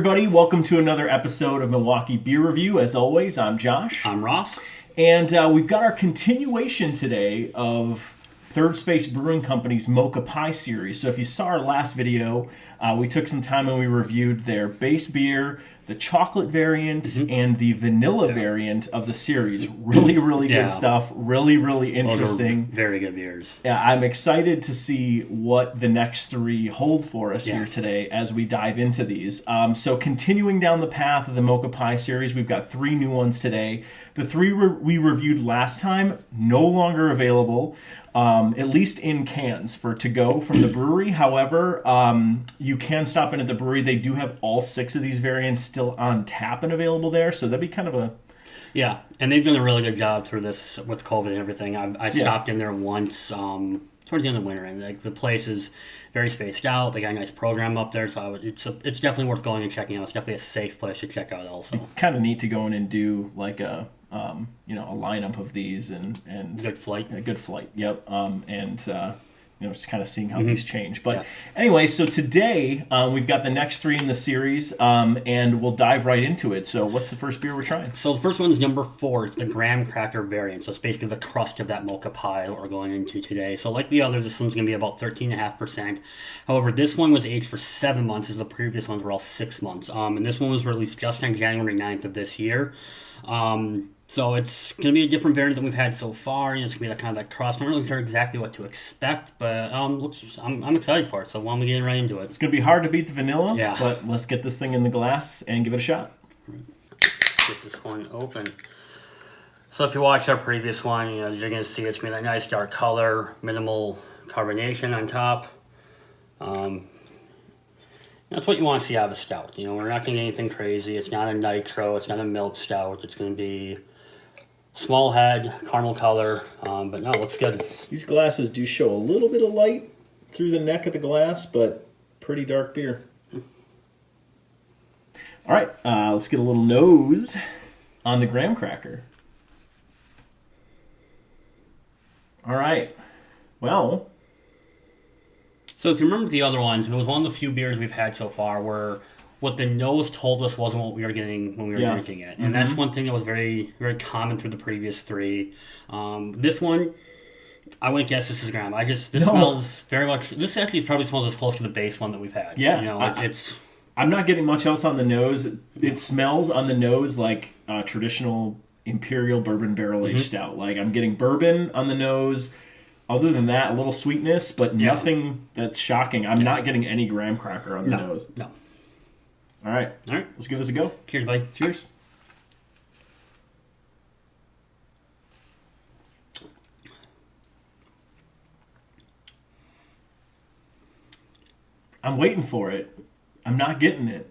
everybody. Welcome to another episode of Milwaukee Beer Review. As always, I'm Josh. I'm Ross. And we've got our continuation today of Third Space Brewing Company's Mocha Pie series. So if you saw our last video, we took some time and we reviewed their base beer, the chocolate variant, and the vanilla variant of the series. Really, really good stuff. Really, really interesting. Very good beers. Yeah, I'm excited to see what the next three hold for us here today as we dive into these. So continuing down the path of the Mocha Pie series, we've got three new ones today. The three we reviewed last time, no longer available, at least in cans for to go from the brewery. However, you can stop in at the brewery. They do have all six of these variants still on tap and available there, so that'd be kind of a... Yeah, and they've done a really good job through this with COVID and everything. I stopped in there once towards the end of winter, and like the place is very spaced out. They got a nice program up there, so it's definitely worth going and checking out. It's definitely a safe place to check out also. Kind of neat to go in and do like a a lineup of these and good flight. A good flight. Yep. Just kind of seeing how these change. But anyway, so today we've got the next three in the series, and we'll dive right into it. So what's the first beer we're trying? So the first one is number 4. It's the graham cracker variant. So it's basically the crust of that mocha pie that we're going into today. So like the others, this one's going to be about 13.5%. However, this one was aged for 7 months, as the previous ones were all 6 months. And this one was released just on January 9th of this year. So it's going to be a different variant than we've had so far. It's going to be that kind of that crust. I'm not really sure exactly what to expect, but I'm excited for it. So why don't we get right into it? It's going to be hard to beat the vanilla, but let's get this thing in the glass and give it a shot. Get this one open. So if you watch our previous one, you're going to see it's going to be that nice dark color, minimal carbonation on top. That's what you want to see out of a stout. We're not going to get anything crazy. It's not a nitro. It's not a milk stout. It's going to be small head, caramel color, but no, it looks good. These glasses do show a little bit of light through the neck of the glass, but pretty dark beer. All right, let's get a little nose on the graham cracker. All right, well... So if you remember the other ones, it was one of the few beers we've had so far where what the nose told us wasn't what we were getting when we were drinking it. And that's one thing that was very, very common through the previous three. This one, I wouldn't guess this is graham. Smells very much... This actually probably smells as close to the base one that we've had. Yeah. It's... I'm not getting much else on the nose. It smells on the nose like traditional imperial bourbon barrel-aged stout. Like I'm getting bourbon on the nose... Other than that, a little sweetness, but nothing that's shocking. I'm not getting any graham cracker on the nose. No. All right. Let's give this a go. Cheers, buddy. Cheers. I'm waiting for it. I'm not getting it.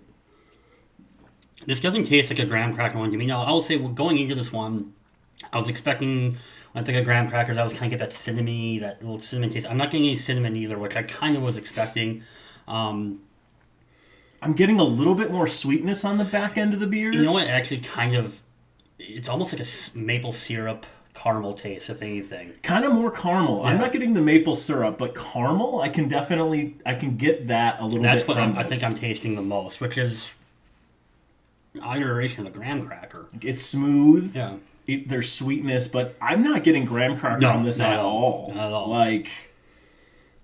This doesn't taste like a graham cracker one to me. Now, I will say, going into this one, I was expecting... When I think of graham crackers, I was kind of get that cinnamon, that little cinnamon taste. I'm not getting any cinnamon either, which I kind of was expecting. I'm getting a little bit more sweetness on the back end of the beer. You know what? Actually, it's almost like a maple syrup caramel taste, if anything. Kind of more caramel. Yeah. I'm not getting the maple syrup, but caramel, I can get that a little bit from That's what I think I'm tasting the most, which is an iteration of a graham cracker. It's smooth. Yeah. There's sweetness, but I'm not getting graham cracker on this at all. Not at all. Like,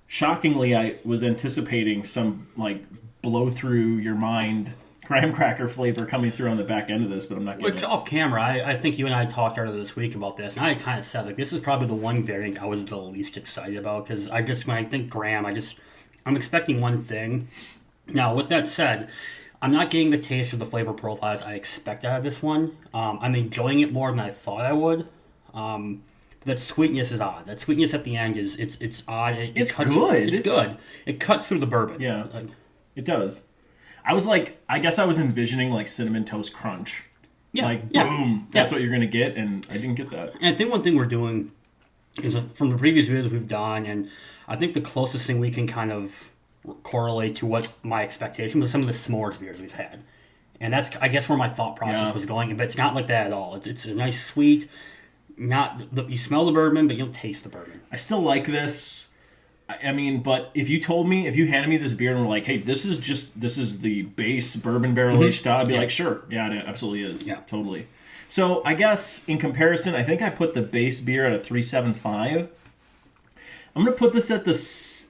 shockingly, I was anticipating some, like, blow through your mind graham cracker flavor coming through on the back end of this, but I'm not getting Which, it. Off camera, I think you and I talked earlier this week about this, and I kind of said, like, this is probably the one variant I was the least excited about, because when I think graham, I'm expecting one thing. Now, with that said... I'm not getting the taste or the flavor profiles I expect out of this one. I'm enjoying it more than I thought I would. That sweetness is odd. That sweetness at the end it's odd. It's good. It's good. It cuts through the bourbon. Yeah, it does. I guess I was envisioning like Cinnamon Toast Crunch. Yeah. Boom. That's what you're going to get, and I didn't get that. And I think one thing we're doing is from the previous videos we've done, and I think the closest thing we can kind of correlate to what my expectation was some of the s'mores beers we've had. And that's, I guess, where my thought process was going. But it's not like that at all. It's a nice, sweet, you smell the bourbon, but you don't taste the bourbon. I still like this. I mean, but if you handed me this beer and were like, hey, this is the base bourbon barrel aged stout, I'd be like, sure. Yeah, it absolutely is. Yeah. Totally. So I guess in comparison, I think I put the base beer at a 3.75. I'm going to put this at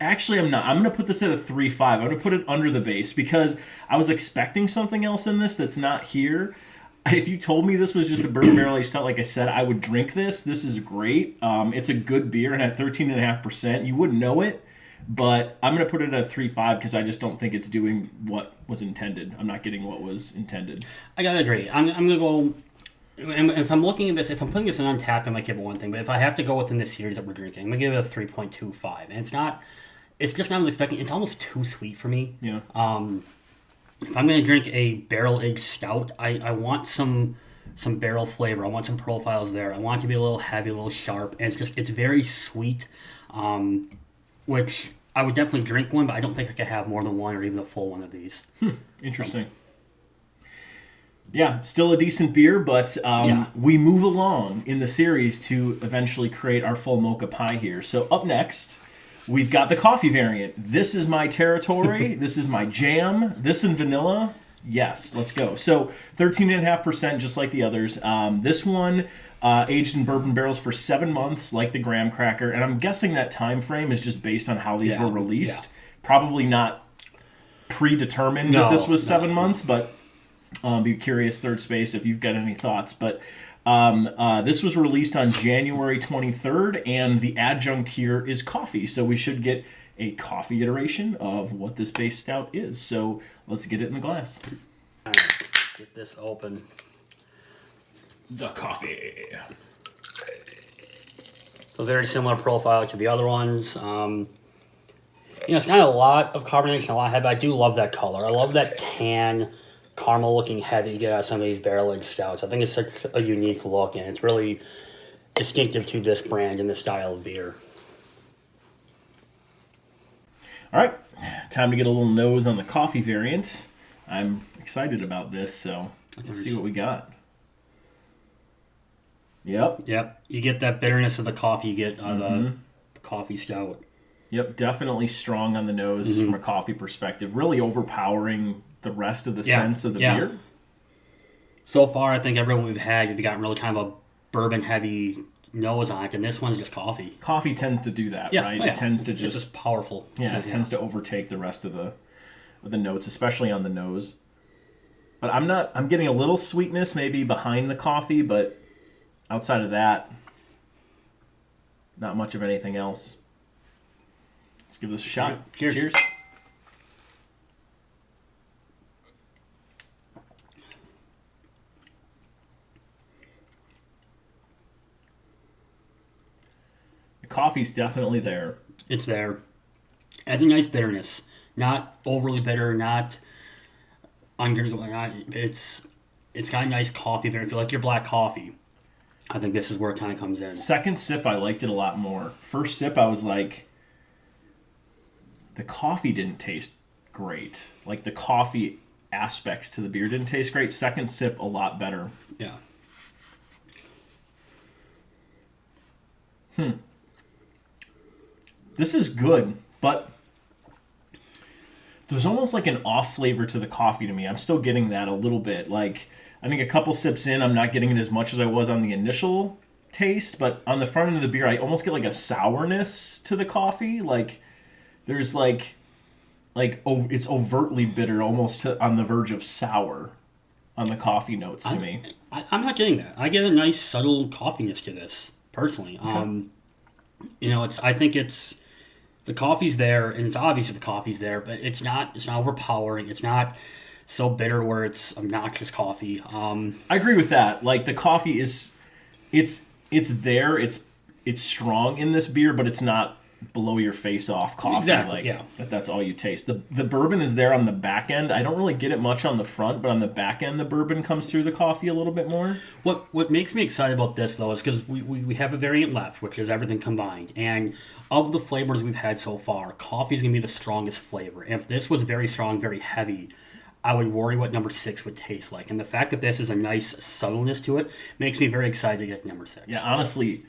actually, I'm not. I'm going to put this at a 3.5. I'm going to put it under the base because I was expecting something else in this that's not here. If you told me this was just a bourbon barrel aged stout, like I said, I would drink this. This is great. It's a good beer, and at 13.5%, you wouldn't know it. But I'm going to put it at a 3.5 because I just don't think it's doing what was intended. I'm not getting what was intended. I gotta agree. I'm going to go. If I'm looking at this, if I'm putting this in Untappd, I might give it one thing. But if I have to go within this series that we're drinking, I'm going to give it a 3.25. And it's just not what I was expecting. It's almost too sweet for me. Yeah. If I'm going to drink a barrel-aged stout, I want some barrel flavor. I want some profiles there. I want it to be a little heavy, a little sharp. And it's very sweet, which I would definitely drink one, but I don't think I could have more than one or even a full one of these. Interesting. Yeah, still a decent beer, but we move along in the series to eventually create our full Mocha Pie here. So up next, we've got the coffee variant. This is my territory. This is my jam. This and vanilla. Yes, let's go. So 13.5%, just like the others. This one aged in bourbon barrels for 7 months, like the graham cracker. And I'm guessing that time frame is just based on how these were released. Yeah. Probably not predetermined that this was 7 months, but be curious, Third Space, if you've got any thoughts. But this was released on January 23rd, and the adjunct here is coffee. So we should get a coffee iteration of what this base stout is. So let's get it in the glass. All right, let's get this open. The coffee. So very similar profile to the other ones. It's not a lot of carbonation, a lot of heavy, but I do love that color. I love that tan, caramel-looking head that you get out of some of these barrel-aged stouts. I think it's such a unique look, and it's really distinctive to this brand and this style of beer. All right, time to get a little nose on the coffee variant. I'm excited about this, so let's see what we got. Yep. You get that bitterness of the coffee you get out of the coffee stout. Yep, definitely strong on the nose from a coffee perspective. Really overpowering the rest of the sense of the beer. So far, I think everyone we've had, you've gotten really kind of a bourbon-heavy nose on it, and this one's just coffee. Coffee tends to do that, right? It tends to just... It's just powerful. Yeah, it tends to overtake the rest of the notes, especially on the nose. But I'm getting a little sweetness maybe behind the coffee, but outside of that, not much of anything else. Let's give this a shot. Cheers. The coffee's definitely there. It's there. It has a nice bitterness. Not overly bitter, not undrinkable. It's got a nice coffee bitter. If you like your black coffee, I think this is where it kind of comes in. Second sip, I liked it a lot more. First sip, I was like, the coffee didn't taste great. Like, the coffee aspects to the beer didn't taste great. Second sip, a lot better. Yeah. This is good, but there's almost like an off flavor to the coffee to me. I'm still getting that a little bit. Like, I think a couple sips in, I'm not getting it as much as I was on the initial taste, but on the front end of the beer, I almost get like a sourness to the coffee. Like, there's it's overtly bitter, almost on the verge of sour on the coffee notes to me. I'm not getting that. I get a nice subtle coffeeness to this, personally. Okay. I think it's the coffee's there, and it's obvious that the coffee's there, but it's not overpowering. It's not so bitter where it's obnoxious coffee. I agree with that. Like, the coffee is, it's there. It's strong in this beer, but it's not blow your face off coffee. Exactly, that's all you taste. The bourbon is there on the back end. I don't really get it much on the front, but on the back end, the bourbon comes through the coffee a little bit more. What makes me excited about this, though, is because we have a variant left, which is everything combined. And of the flavors we've had so far, coffee is going to be the strongest flavor. And if this was very strong, very heavy, I would worry what number 6 would taste like. And the fact that this is a nice subtleness to it makes me very excited to get number 6. Yeah, honestly,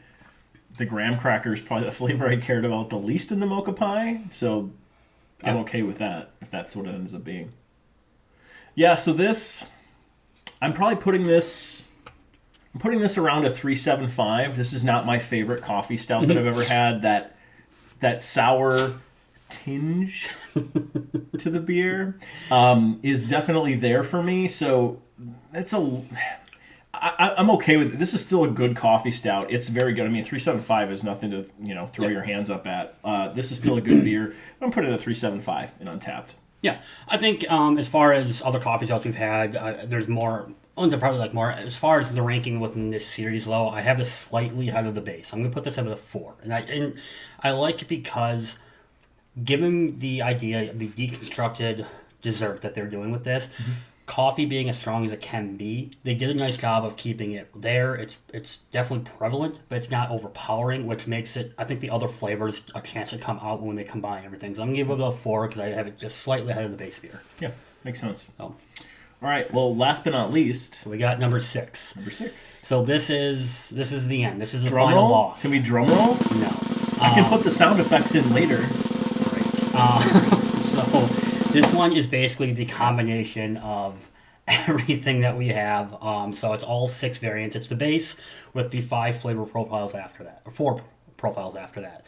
the graham cracker is probably the flavor I cared about the least in the Mocha Pie, so I'm okay with that, if that's what it ends up being. Yeah, so this, I'm putting this around a 3.75. This is not my favorite coffee stout that I've ever had. That sour tinge to the beer is definitely there for me. So I'm okay with it. This is still a good coffee stout. It's very good. I mean, 3.75 is nothing to throw your hands up at. This is still a good beer. I'm putting it at 3.75 in Untappd. Yeah, I think as far as other coffee stouts we've had, there's more. Ones I probably like more. As far as the ranking within this series, though, I have this slightly ahead of the base. I'm going to put this at a 4. And I like it because, given the idea, the deconstructed dessert that they're doing with this, coffee being as strong as it can be, they did a nice job of keeping it there. It's definitely prevalent, but it's not overpowering, which makes it, I think, the other flavors a chance to come out when they combine everything. So I'm going to give it a 4 because I have it just slightly ahead of the base beer. Yeah, makes sense. So. All right. Well, last but not least, so we got number 6. Number 6. So this is the end. This is the drum final roll? boss. Can we drum roll? No. I can put the sound effects in later. So this one is basically the combination of everything that we have. So it's all 6 variants. It's the base with the 5 flavor profiles after that, or 4 profiles after that.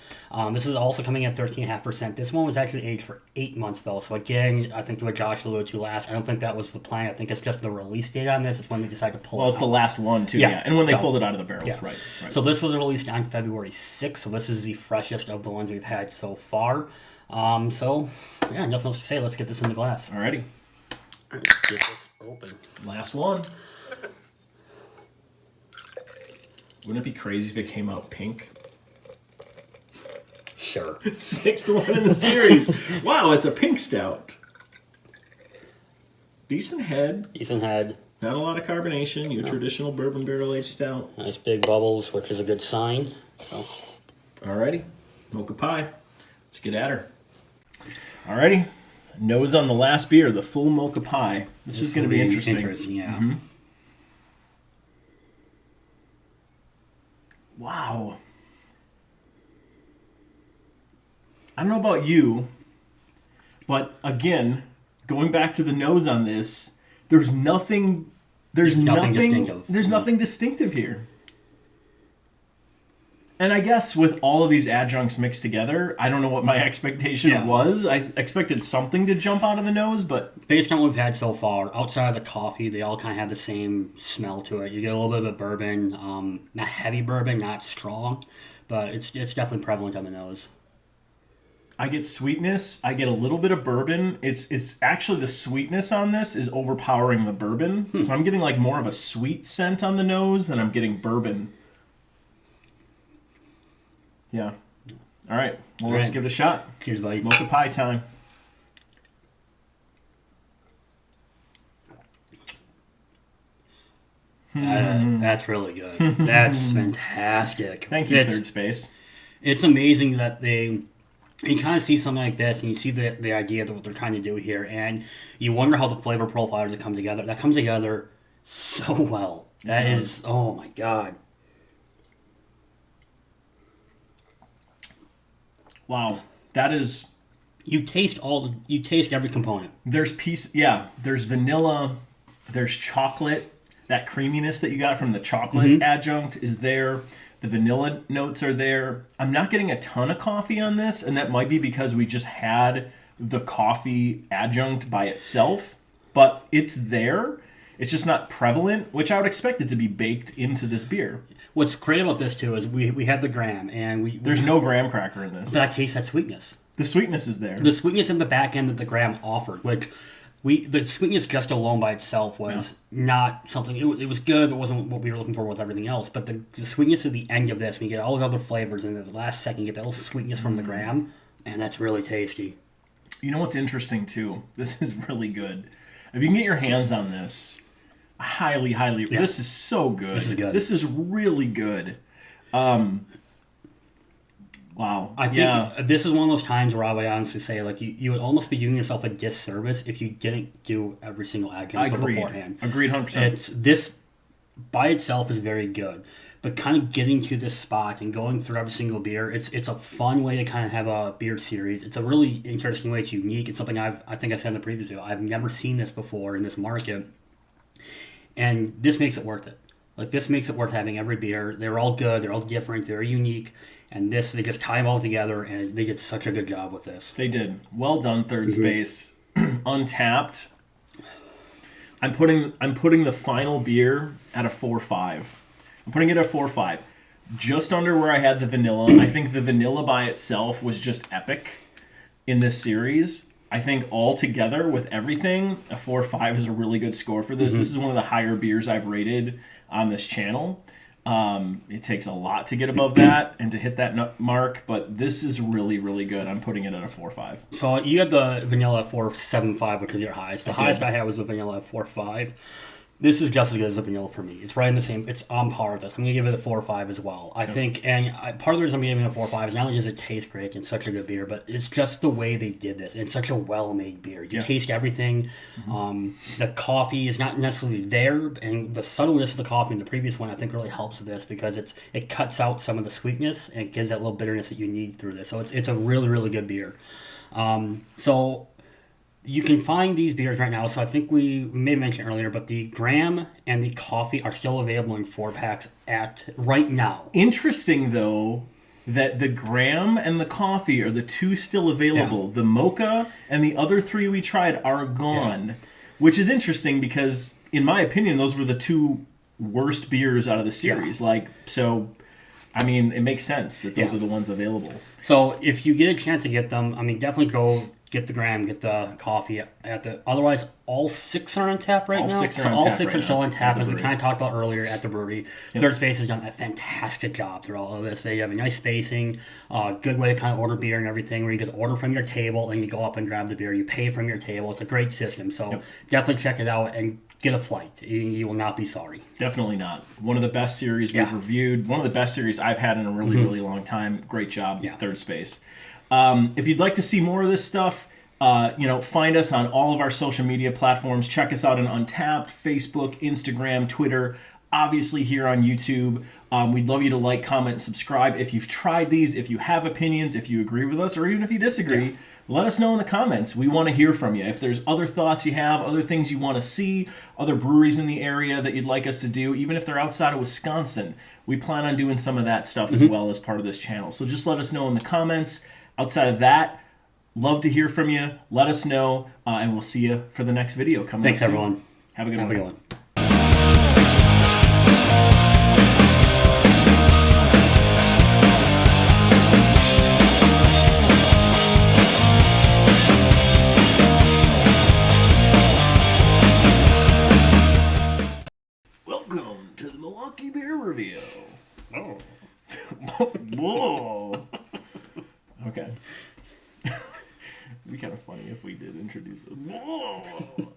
This is also coming at 13.5%. This one was actually aged for 8 months, though. So again, I think what Josh alluded to last, I don't think that was the plan. I think it's just the release date on this. It's when they decided to pull it out. Well, it's the last one, too, yeah. And when they pulled it out of the barrels, yeah. Right. So this was released on February 6th. So this is the freshest of the ones we've had so far. So, yeah, nothing else to say. Let's get this in the glass. Alrighty. Get this open. Last one. Wouldn't it be crazy if it came out pink? Sure. 6th one in the series. Wow, it's a pink stout. Decent head. Decent head. Not a lot of carbonation. Your traditional bourbon barrel aged stout. Nice big bubbles, which is a good sign. So. Alrighty. Mocha Pie. Let's get at her. Alrighty. Nose on the last beer, the full Mocha Pie. This is going to be interesting. Yeah. Mm-hmm. Wow. I don't know about you, but again, going back to the nose on this, there's nothing distinctive here. And I guess with all of these adjuncts mixed together, I don't know what my expectation was. I expected something to jump out of the nose, but based on what we've had so far, outside of the coffee, they all kind of have the same smell to it. You get a little bit of a bourbon, not heavy bourbon, not strong, but it's definitely prevalent on the nose. I get sweetness. I get a little bit of bourbon. It's actually the sweetness on this is overpowering the bourbon. So I'm getting like more of a sweet scent on the nose than I'm getting bourbon. Yeah. All right. Well, let's give it a shot. Cheers, buddy. Mocha Pie time. That's really good. That's fantastic. Thank you, Third Space. It's amazing that you kind of see something like this, and you see the idea of what they're trying to do here, and you wonder how the flavor profiles that come together. That comes together so well. That is, oh my god. Wow, that is. You taste every component. There's vanilla. There's chocolate. That creaminess that you got from the chocolate adjunct is there. The vanilla notes are there. I'm not getting a ton of coffee on this, and that might be because we just had the coffee adjunct by itself, but it's there. It's just not prevalent, which I would expect it to be baked into this beer. What's great about this, too, is we have the graham, and there's no graham cracker in this. But I taste that sweetness. The sweetness is there. The sweetness in the back end that the graham offered, which the sweetness just alone by itself was not something. It was good, but wasn't what we were looking for with everything else. But the sweetness at the end of this, when you get all the other flavors, and then the last second you get that little sweetness from the graham, and that's really tasty. You know what's interesting too? This is really good. If you can get your hands on this, highly. Yeah. This is so good. This is good. This is really good. Wow. I think this is one of those times where I would honestly say, like, you would almost be doing yourself a disservice if you didn't do every single adjunct beforehand. Agreed, 100%. This by itself is very good. But kind of getting to this spot and going through every single beer, it's a fun way to kind of have a beer series. It's a really interesting way. It's unique. It's something I think I said in the previous video. I've never seen this before in this market. And this makes it worth it. Like, this makes it worth having every beer. They're all good. They're all different. They're unique. And this, they just tie them all together, and they did such a good job with this. They did. Well done, Third Space. Untappd. I'm putting the final beer at a 4.5. I'm putting it at 4.5. Just under where I had the vanilla. I think the vanilla by itself was just epic in this series. I think all together with everything, a 4.5 is a really good score for this. This is one of the higher beers I've rated on this channel. It takes a lot to get above that and to hit that mark, but this is really, really good. I'm putting it at a 4.5. So you had the vanilla at 4.75, which is your highest. The highest I had was the vanilla at 4.5. This is just as good as the vanilla for me. It's right in the same. It's on par with this. I'm going to give it a 4.5 as well. I think, and part of the reason I'm giving it a 4.5 is not only does it taste great and such a good beer, but it's just the way they did this. It's such a well-made beer. You taste everything. The coffee is not necessarily there, and the subtleness of the coffee in the previous one I think really helps with this because it cuts out some of the sweetness and it gives that little bitterness that you need through this. So it's a really, really good beer. So you can find these beers right now. So I think we may have mentioned earlier, but the Graham and the coffee are still available in 4-packs at right now. Interesting, though, that the Graham and the coffee are the two still available. Yeah. The Mocha and the other 3 we tried are gone, which is interesting because, in my opinion, those were the 2 worst beers out of the series. So, I mean, it makes sense that those are the ones available. So if you get a chance to get them, I mean, definitely go get the Graham, get the coffee. Otherwise, all 6 are on tap right now. All 6 are still on tap, as we kind of talked about earlier at the brewery. Third Space has done a fantastic job through all of this. They have a nice spacing, good way to kind of order beer and everything, where you just order from your table and you go up and grab the beer. You pay from your table. It's a great system. So definitely check it out and get a flight. You will not be sorry. Definitely not. One of the best series we've reviewed. One of the best series I've had in a really, really long time. Great job, Third Space. If you'd like to see more of this stuff, find us on all of our social media platforms. Check us out on Untappd, Facebook, Instagram, Twitter, obviously here on YouTube. We'd love you to like, comment, and subscribe. If you've tried these, if you have opinions, if you agree with us, or even if you disagree, let us know in the comments. We want to hear from you. If there's other thoughts you have, other things you want to see, other breweries in the area that you'd like us to do, even if they're outside of Wisconsin, we plan on doing some of that stuff as well as part of this channel. So just let us know in the comments. Outside of that, love to hear from you. Let us know, and we'll see you for the next video coming up soon. Thanks, everyone. Have a good one. Have a good one. Welcome to the Milwaukee Beer Review. Oh. Whoa. Okay. It'd be kind of funny if we did introduce them. Whoa.